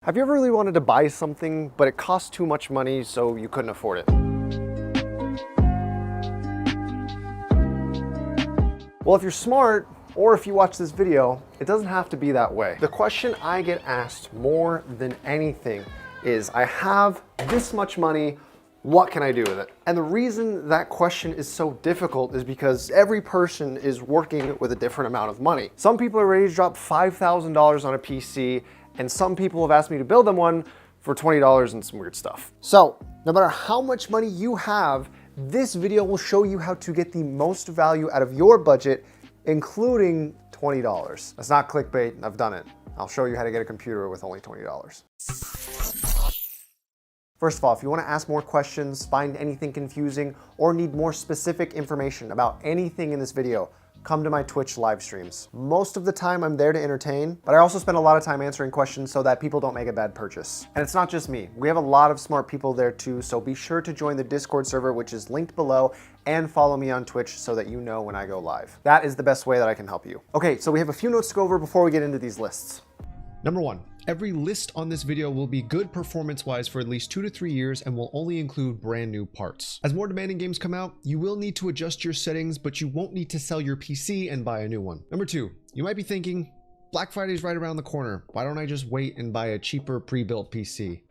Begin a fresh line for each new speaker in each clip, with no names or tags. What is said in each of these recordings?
Have you ever really wanted to buy something, but it cost too much money, so you couldn't afford it? Well, if you're smart, or if you watch this video, it doesn't have to be that way. The question I get asked more than anything is, I have this much money, what can I do with it? And the reason that question is so difficult is because every person is working with a different amount of money. Some people are ready to drop $5,000 on a PC, and some people have asked me to build them one for $20 and some weird stuff. So no matter how much money you have, this video will show you how to get the most value out of your budget, including $20. That's not clickbait, I've done it. I'll show you how to get a computer with only $20. First of all, if you want to ask more questions, find anything confusing, or need more specific information about anything in this video, come to my Twitch live streams. Most of the time I'm there to entertain, but I also spend a lot of time answering questions so that people don't make a bad purchase. And it's not just me. We have a lot of smart people there too, so be sure to join the Discord server, which is linked below, and follow me on Twitch so that you know when I go live. That is the best way that I can help you. Okay, so we have a few notes to go over before we get into these lists.
Number 1, every list on this video will be good performance-wise for at least 2 to 3 years and will only include brand new parts. As more demanding games come out, you will need to adjust your settings, but you won't need to sell your PC and buy a new one. Number 2, you might be thinking, Black Friday's right around the corner. Why don't I just wait and buy a cheaper pre-built PC?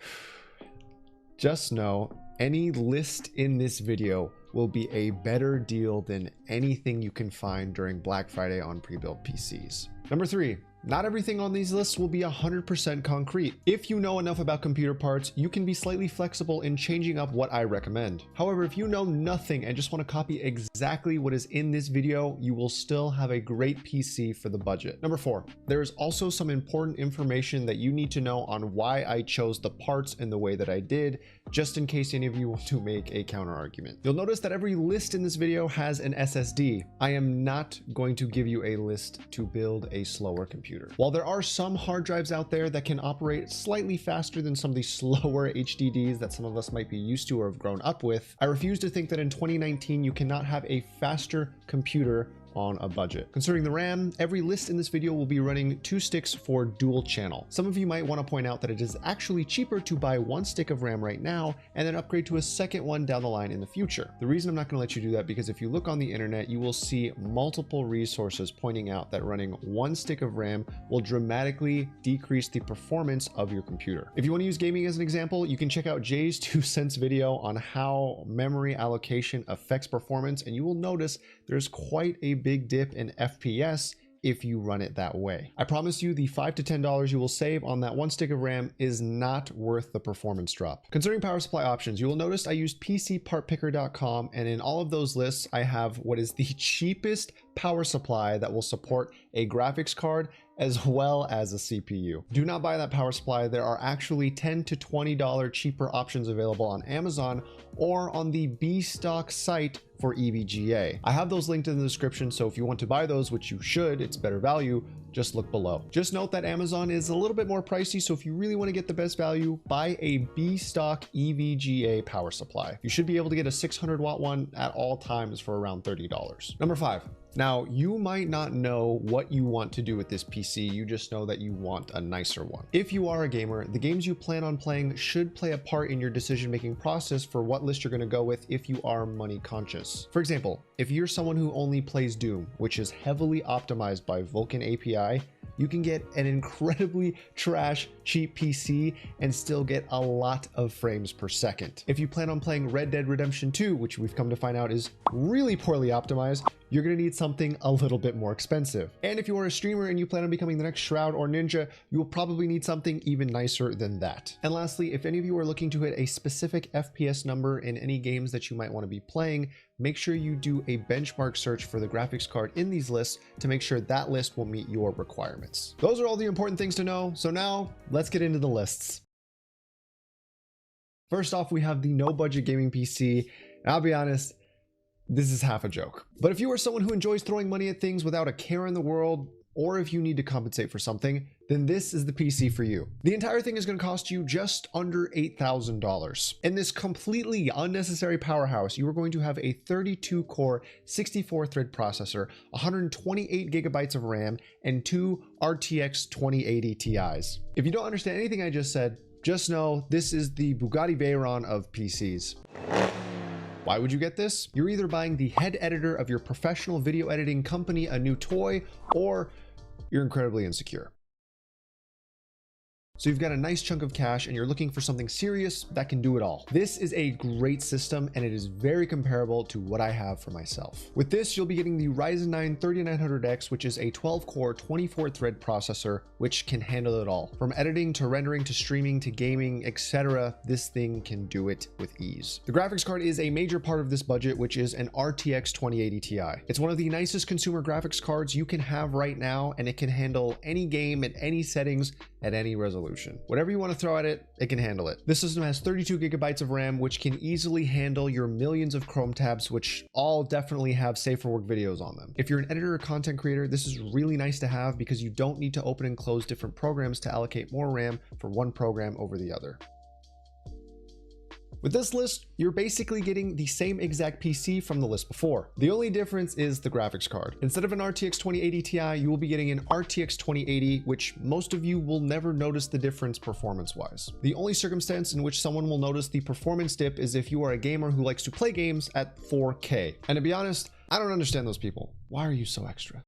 Just know, any list in this video will be a better deal than anything you can find during Black Friday on pre-built PCs. Number 3, not everything on these lists will be 100% concrete. If you know enough about computer parts, you can be slightly flexible in changing up what I recommend. However, if you know nothing and just want to copy exactly what is in this video, you will still have a great PC for the budget. Number 4, there is also some important information that you need to know on why I chose the parts in the way that I did, just in case any of you want to make a counter argument. You'll notice that every list in this video has an SSD. I am not going to give you a list to build a slower computer. While there are some hard drives out there that can operate slightly faster than some of the slower HDDs that some of us might be used to or have grown up with, I refuse to think that in 2019 you cannot have a faster computer on a budget. Concerning the RAM, every list in this video will be running 2 sticks for dual channel. Some of you might want to point out that it is actually cheaper to buy 1 stick of RAM right now and then upgrade to a second one down the line in the future. The reason I'm not going to let you do that because if you look on the internet, you will see multiple resources pointing out that running 1 stick of RAM will dramatically decrease the performance of your computer. If you want to use gaming as an example, you can check out Jay's 2 cents video on how memory allocation affects performance, and you will notice there's quite a big dip in FPS if you run it that way. I promise you the $5 to $10 you will save on that 1 stick of RAM is not worth the performance drop. Concerning power supply options, you will notice I used PCPartPicker.com, and in all of those lists, I have what is the cheapest power supply that will support a graphics card as well as a CPU. Do not buy that power supply. There are actually $10 to $20 cheaper options available on Amazon or on the B-Stock site for EVGA. I have those linked in the description, so if you want to buy those, which you should, it's better value, just look below. Just note that Amazon is a little bit more pricey, so if you really want to get the best value, buy a B-Stock EVGA power supply. You should be able to get a 600 watt one at all times for around $30. Number 5. Now, you might not know what you want to do with this PC, you just know that you want a nicer one. If you are a gamer, the games you plan on playing should play a part in your decision-making process for what list you're going to go with if you are money conscious. For example, if you're someone who only plays Doom, which is heavily optimized by Vulkan API, you can get an incredibly trash cheap PC and still get a lot of frames per second. If you plan on playing Red Dead Redemption 2, which we've come to find out is really poorly optimized, you're going to need something a little bit more expensive. And if you are a streamer and you plan on becoming the next Shroud or Ninja, you will probably need something even nicer than that. And lastly, if any of you are looking to hit a specific FPS number in any games that you might want to be playing, make sure you do a benchmark search for the graphics card in these lists to make sure that list will meet your requirements. Those are all the important things to know. So now let's get into the lists. First off, we have the no budget gaming PC. And I'll be honest, this is half a joke. But if you are someone who enjoys throwing money at things without a care in the world, or if you need to compensate for something, then this is the PC for you. The entire thing is going to cost you just under $8,000. In this completely unnecessary powerhouse, you are going to have a 32-core, 64-thread processor, 128 gigabytes of RAM, and 2 RTX 2080 Ti's. If you don't understand anything I just said, just know this is the Bugatti Veyron of PCs. Why would you get this? You're either buying the head editor of your professional video editing company a new toy, or you're incredibly insecure. So you've got a nice chunk of cash and you're looking for something serious that can do it all. This is a great system and it is very comparable to what I have for myself. With this, you'll be getting the Ryzen 9 3900X, which is a 12-core, 24-thread processor, which can handle it all. From editing to rendering to streaming to gaming, etc., this thing can do it with ease. The graphics card is a major part of this budget, which is an RTX 2080 Ti. It's one of the nicest consumer graphics cards you can have right now, and it can handle any game at any settings at any resolution. Whatever you want to throw at it, it can handle it. This system has 32 gigabytes of RAM, which can easily handle your millions of Chrome tabs, which all definitely have safe for work videos on them. If you're an editor or content creator, this is really nice to have because you don't need to open and close different programs to allocate more RAM for one program over the other. With this list, you're basically getting the same exact PC from the list before. The only difference is the graphics card. Instead of an RTX 2080 Ti, you will be getting an RTX 2080, which most of you will never notice the difference performance-wise. The only circumstance in which someone will notice the performance dip is if you are a gamer who likes to play games at 4K. And to be honest, I don't understand those people. Why are you so extra?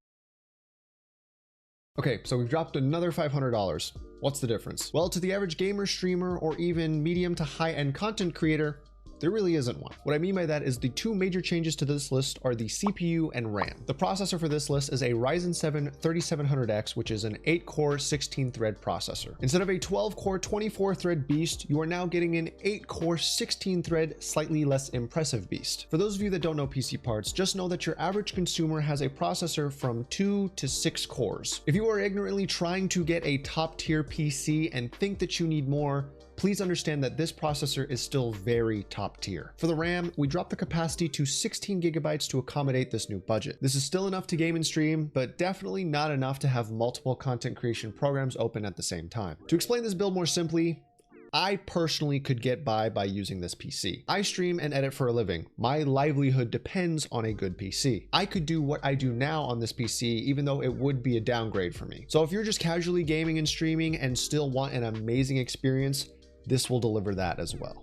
Okay, so we've dropped another $500. What's the difference? Well, to the average gamer, streamer, or even medium to high-end content creator, there really isn't one. What I mean by that is the two major changes to this list are the CPU and RAM. The processor for this list is a Ryzen 7 3700X, which is an 8-core, 16-thread processor. Instead of a 12-core, 24-thread beast, you are now getting an 8-core, 16-thread, slightly less impressive beast. For those of you that don't know PC parts, just know that your average consumer has a processor from 2 to 6 cores. If you are ignorantly trying to get a top-tier PC and think that you need more, please understand that this processor is still very top tier. For the RAM, we dropped the capacity to 16 gigabytes to accommodate this new budget. This is still enough to game and stream, but definitely not enough to have multiple content creation programs open at the same time. To explain this build more simply, I personally could get by using this PC. I stream and edit for a living. My livelihood depends on a good PC. I could do what I do now on this PC, even though it would be a downgrade for me. So if you're just casually gaming and streaming and still want an amazing experience, this will deliver that as well.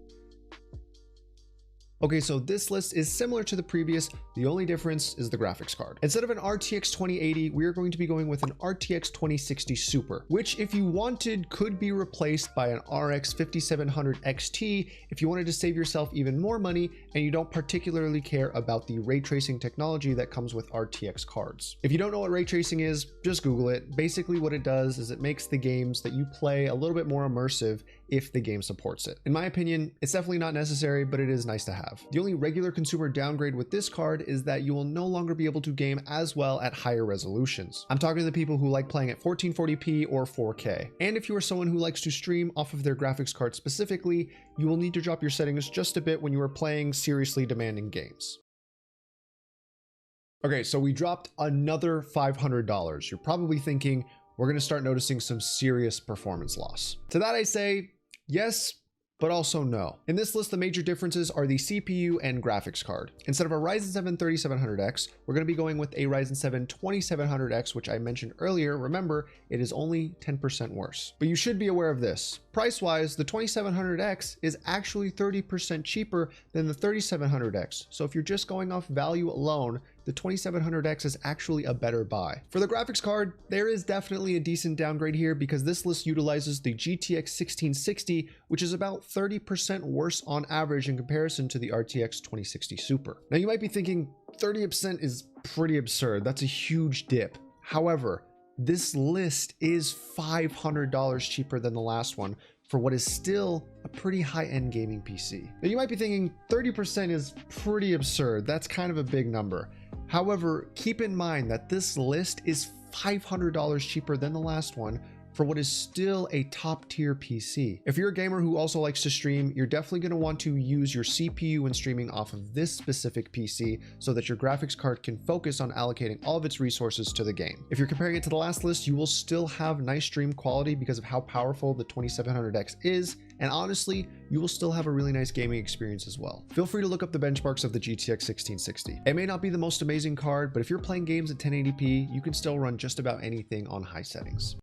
Okay, so this list is similar to the previous. The only difference is the graphics card. Instead of an RTX 2080, we are going to be going with an RTX 2060 Super, which if you wanted could be replaced by an RX 5700 XT if you wanted to save yourself even more money and you don't particularly care about the ray tracing technology that comes with RTX cards. If you don't know what ray tracing is, just Google it. Basically what it does is it makes the games that you play a little bit more immersive if the game supports it. In my opinion, it's definitely not necessary, but it is nice to have. The only regular consumer downgrade with this card is that you will no longer be able to game as well at higher resolutions. I'm talking to the people who like playing at 1440p or 4K. And if you are someone who likes to stream off of their graphics card specifically, you will need to drop your settings just a bit when you are playing seriously demanding games. Okay, so we dropped another $500. You're probably thinking, we're going to start noticing some serious performance loss. To that I say, yes, but also no. In this list, the major differences are the CPU and graphics card. Instead of a Ryzen 7 3700X, we're going to be going with a Ryzen 7 2700X, which I mentioned earlier. Remember, it is only 10% worse. But you should be aware of this. Price-wise, the 2700X is actually 30% cheaper than the 3700X. So if you're just going off value alone, the 2700X is actually a better buy. For the graphics card, there is definitely a decent downgrade here because this list utilizes the GTX 1660, which is about 30% worse on average in comparison to the RTX 2060 Super. Now you might be thinking 30% is pretty absurd. That's a huge dip. However, this list is $500 cheaper than the last one for what is still a pretty high-end gaming PC. Now you might be thinking 30% is pretty absurd. That's kind of a big number. However, keep in mind that this list is $500 cheaper than the last one for what is still a top tier PC. If you're a gamer who also likes to stream, you're definitely going to want to use your CPU when streaming off of this specific PC so that your graphics card can focus on allocating all of its resources to the game. If you're comparing it to the last list, you will still have nice stream quality because of how powerful the 2700X is, and honestly, you will still have a really nice gaming experience as well. Feel free to look up the benchmarks of the GTX 1660. It may not be the most amazing card, but if you're playing games at 1080p, you can still run just about anything on high settings.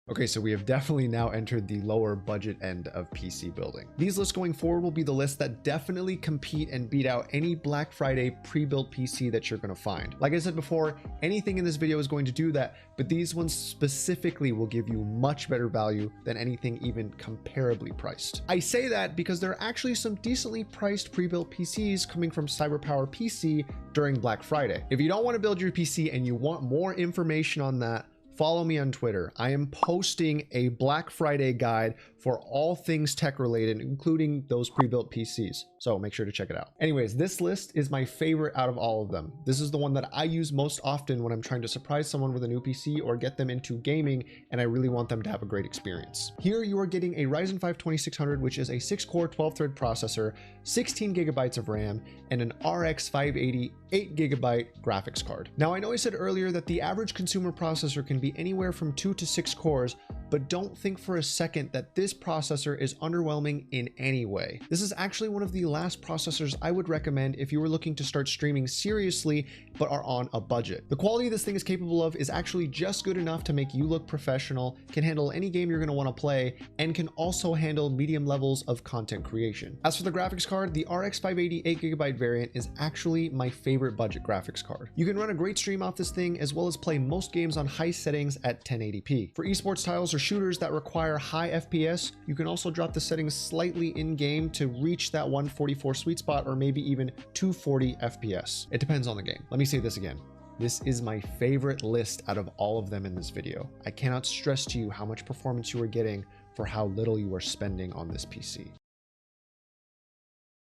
Okay, so we have definitely now entered the lower budget end of PC building. These lists going forward will be the lists that definitely compete and beat out any Black Friday pre-built PC that you're going to find. Like I said before, anything in this video is going to do that, but these ones specifically will give you much better value than anything even comparably priced. I say that because there are actually some decently priced pre-built PCs coming from CyberPower PC during Black Friday. If you don't want to build your PC and you want more information on that, follow me on Twitter. I am posting a Black Friday guide for all things tech related, including those pre-built PCs. So make sure to check it out. Anyways, this list is my favorite out of all of them. This is the one that I use most often when I'm trying to surprise someone with a new PC or get them into gaming, and I really want them to have a great experience. Here you are getting a Ryzen 5 2600, which is a 6-core 12-thread processor, 16 gigabytes of RAM, and an RX 580 8GB graphics card. Now, I know I said earlier that the average consumer processor can be anywhere from 2 to 6 cores, but don't think for a second that this processor is underwhelming in any way. This is actually one of the last processors I would recommend if you were looking to start streaming seriously but are on a budget. The quality this thing is capable of is actually just good enough to make you look professional, can handle any game you're going to want to play, and can also handle medium levels of content creation. As for the graphics card, the RX 580 8GB variant is actually my favorite budget graphics card. You can run a great stream off this thing as well as play most games on high settings at 1080p. For esports titles or shooters that require high FPS, you can also drop the settings slightly in-game to reach that 144 sweet spot or maybe even 240 FPS. It depends on the game. Let me say this again. This is my favorite list out of all of them in this video. I cannot stress to you how much performance you are getting for how little you are spending on this PC.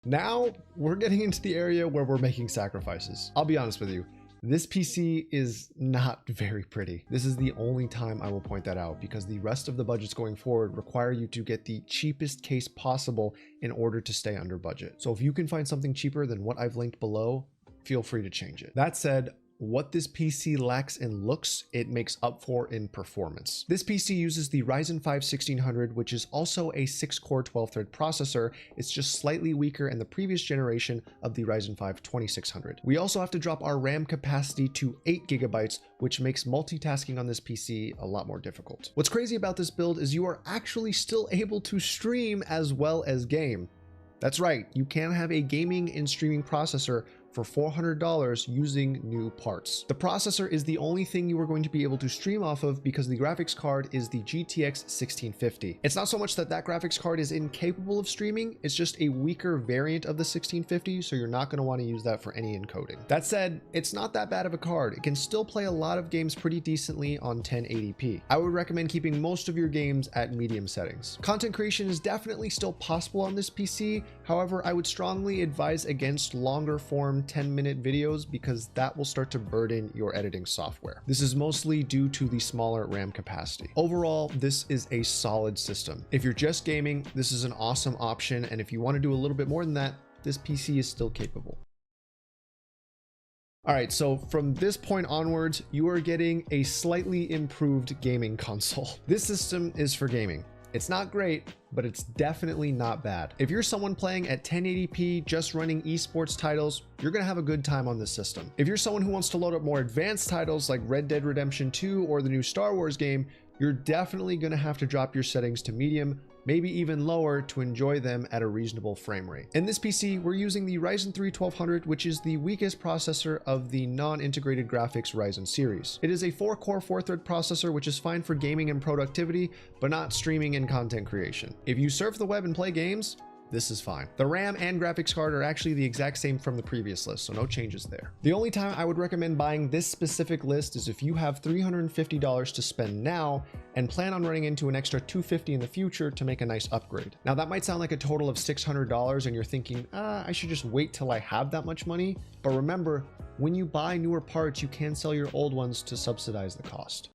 Now we're getting into the area where we're making sacrifices. I'll be honest with you. This PC is not very pretty. This is the only time I will point that out because the rest of the budgets going forward require you to get the cheapest case possible in order to stay under budget. So if you can find something cheaper than what I've linked below, feel free to change it. That said, what this PC lacks in looks, it makes up for in performance. This PC uses the Ryzen 5 1600, which is also a 6-core 12-thread processor. It's just slightly weaker in the previous generation of the Ryzen 5 2600. We also have to drop our RAM capacity to 8 gigabytes, which makes multitasking on this PC a lot more difficult. What's crazy about this build is you are actually still able to stream as well as game. That's right, you can have a gaming and streaming processor for $400 using new parts. The processor is the only thing you are going to be able to stream off of because the graphics card is the GTX 1650. It's not so much that that graphics card is incapable of streaming, it's just a weaker variant of the 1650, so you're not going to want to use that for any encoding. That said, it's not that bad of a card. It can still play a lot of games pretty decently on 1080p. I would recommend keeping most of your games at medium settings. Content creation is definitely still possible on this PC. However, I would strongly advise against longer form 10-minute videos because that will start to burden your editing software. This is mostly due to the smaller RAM capacity. Overall, this is a solid system. If you're just gaming, this is an awesome option, and if you want to do a little bit more than that, this PC is still capable. All right, so from this point onwards, you are getting a slightly improved gaming console. This system is for gaming. It's not great, but it's definitely not bad. If you're someone playing at 1080p, just running esports titles, you're gonna have a good time on this system. If you're someone who wants to load up more advanced titles like Red Dead Redemption 2 or the new Star Wars game, you're definitely gonna have to drop your settings to medium, maybe even lower to enjoy them at a reasonable frame rate. In this PC, we're using the Ryzen 3 1200, which is the weakest processor of the non-integrated graphics Ryzen series. It is a 4-core 4-thread processor, which is fine for gaming and productivity, but not streaming and content creation. If you surf the web and play games, this is fine. The RAM and graphics card are actually the exact same from the previous list, so no changes there. The only time I would recommend buying this specific list is if you have $350 to spend now and plan on running into an extra $250 in the future to make a nice upgrade. Now that might sound like a total of $600 and you're thinking, I should just wait till I have that much money. But remember, when you buy newer parts, you can sell your old ones to subsidize the cost.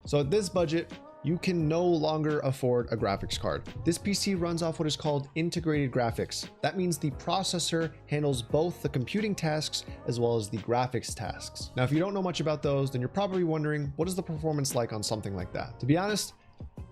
So at this budget, you can no longer afford a graphics card. This PC runs off what is called integrated graphics. That means the processor handles both the computing tasks as well as the graphics tasks. Now, if you don't know much about those, then you're probably wondering, what is the performance like on something like that? To be honest,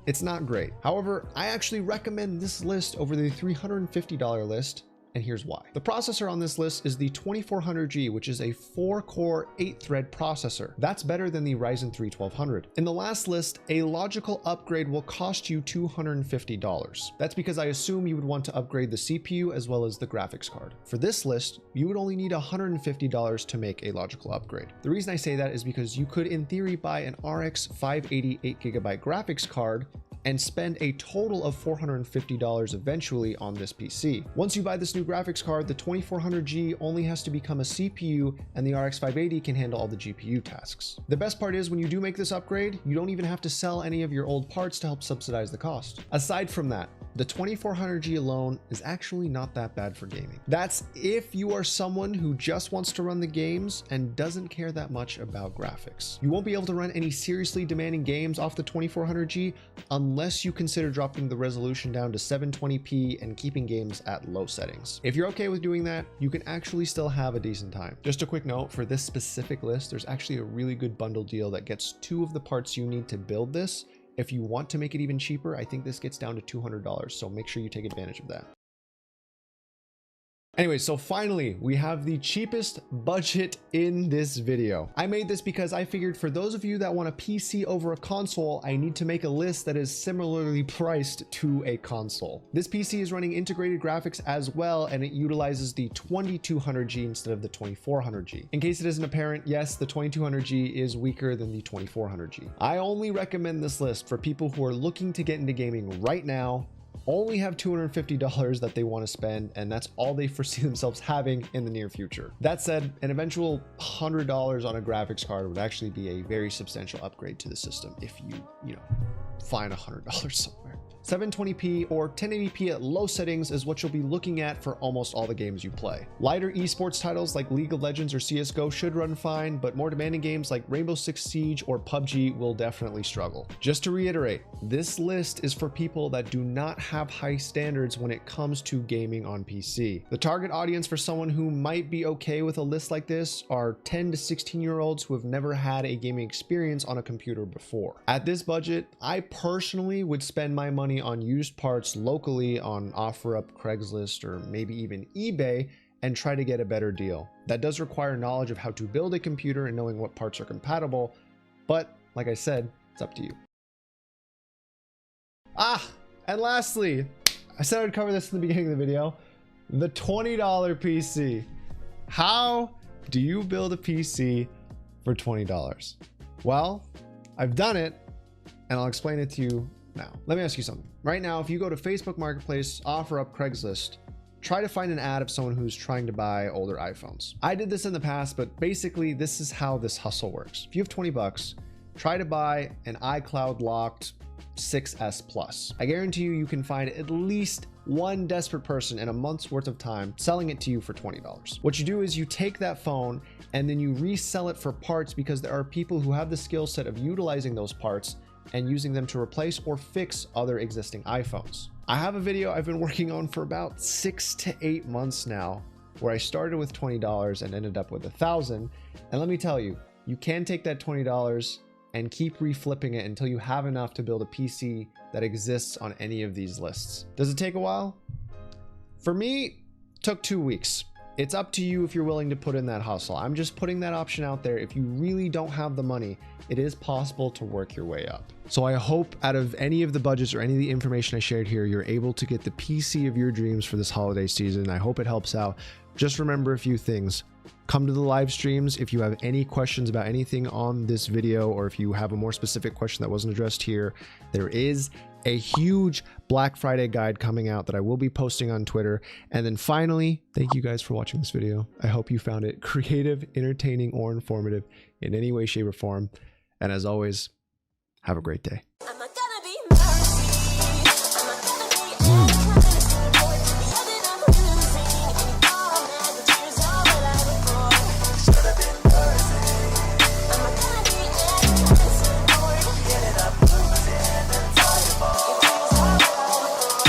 it's not great. However, I actually recommend this list over the $350 list, and here's why. The processor on this list is the 2400G, which is a 4-core, 8-thread processor. That's better than the Ryzen 3 1200. In the last list, a logical upgrade will cost you $250. That's because I assume you would want to upgrade the CPU as well as the graphics card. For this list, you would only need $150 to make a logical upgrade. The reason I say that is because you could, in theory, buy an RX 580 8GB graphics card and spend a total of $450 eventually on this PC. Once you buy this new graphics card, the 2400G only has to become a CPU, and the RX 580 can handle all the GPU tasks. The best part is when you do make this upgrade, you don't even have to sell any of your old parts to help subsidize the cost. Aside from that, the 2400G alone is actually not that bad for gaming. That's if you are someone who just wants to run the games and doesn't care that much about graphics. You won't be able to run any seriously demanding games off the 2400G unless you consider dropping the resolution down to 720p and keeping games at low settings. If you're okay with doing that, you can actually still have a decent time. Just a quick note, for this specific list, there's actually a really good bundle deal that gets 2 of the parts you need to build this. If you want to make it even cheaper, I think this gets down to $200, so make sure you take advantage of that. Anyway, so finally, we have the cheapest budget in this video. I made this because I figured for those of you that want a PC over a console, I need to make a list that is similarly priced to a console. This PC is running integrated graphics as well, and it utilizes the 2200G instead of the 2400G. In case it isn't apparent, yes, the 2200G is weaker than the 2400G. I only recommend this list for people who are looking to get into gaming right now, only have $250 that they want to spend, and that's all they foresee themselves having in the near future. That said, an eventual $100 on a graphics card would actually be a very substantial upgrade to the system if you find $100 somewhere. 720p or 1080p at low settings is what you'll be looking at for almost all the games you play. Lighter esports titles like League of Legends or CSGO should run fine, but more demanding games like Rainbow Six Siege or PUBG will definitely struggle. Just to reiterate, this list is for people that do not have high standards when it comes to gaming on PC. The target audience for someone who might be okay with a list like this are 10 to 16-year-olds who have never had a gaming experience on a computer before. At this budget, I personally would spend my money on used parts locally on OfferUp, Craigslist, or maybe even eBay and try to get a better deal. That does require knowledge of how to build a computer and knowing what parts are compatible, but like I said, it's up to you. And lastly, I said I'd cover this in the beginning of the video, the $20 PC. How do you build a PC for $20? Well, I've done it, and I'll explain it to you now. Let me ask you something. Right now, if you go to Facebook Marketplace, OfferUp, Craigslist, try to find an ad of someone who's trying to buy older iPhones. I did this in the past, but basically this is how this hustle works. If you have 20 bucks, try to buy an iCloud locked 6S Plus. I guarantee you can find at least one desperate person in a month's worth of time selling it to you for $20. What you do is you take that phone and then you resell it for parts because there are people who have the skill set of utilizing those parts and using them to replace or fix other existing iPhones. I have a video I've been working on for about 6 to 8 months now, where I started with $20 and ended up with $1,000. And let me tell you, you can take that $20 and keep reflipping it until you have enough to build a PC that exists on any of these lists. Does it take a while? For me, it took 2 weeks. It's up to you if you're willing to put in that hustle. I'm just putting that option out there. If you really don't have the money, it is possible to work your way up. So I hope out of any of the budgets or any of the information I shared here, you're able to get the PC of your dreams for this holiday season. I hope it helps out. Just remember a few things. Come to the live streams if you have any questions about anything on this video, or if you have a more specific question that wasn't addressed here. There is a huge Black Friday guide coming out that I will be posting on Twitter. And then finally, thank you guys for watching this video. I hope you found it creative, entertaining, or informative in any way, shape, or form. And as always, have a great day.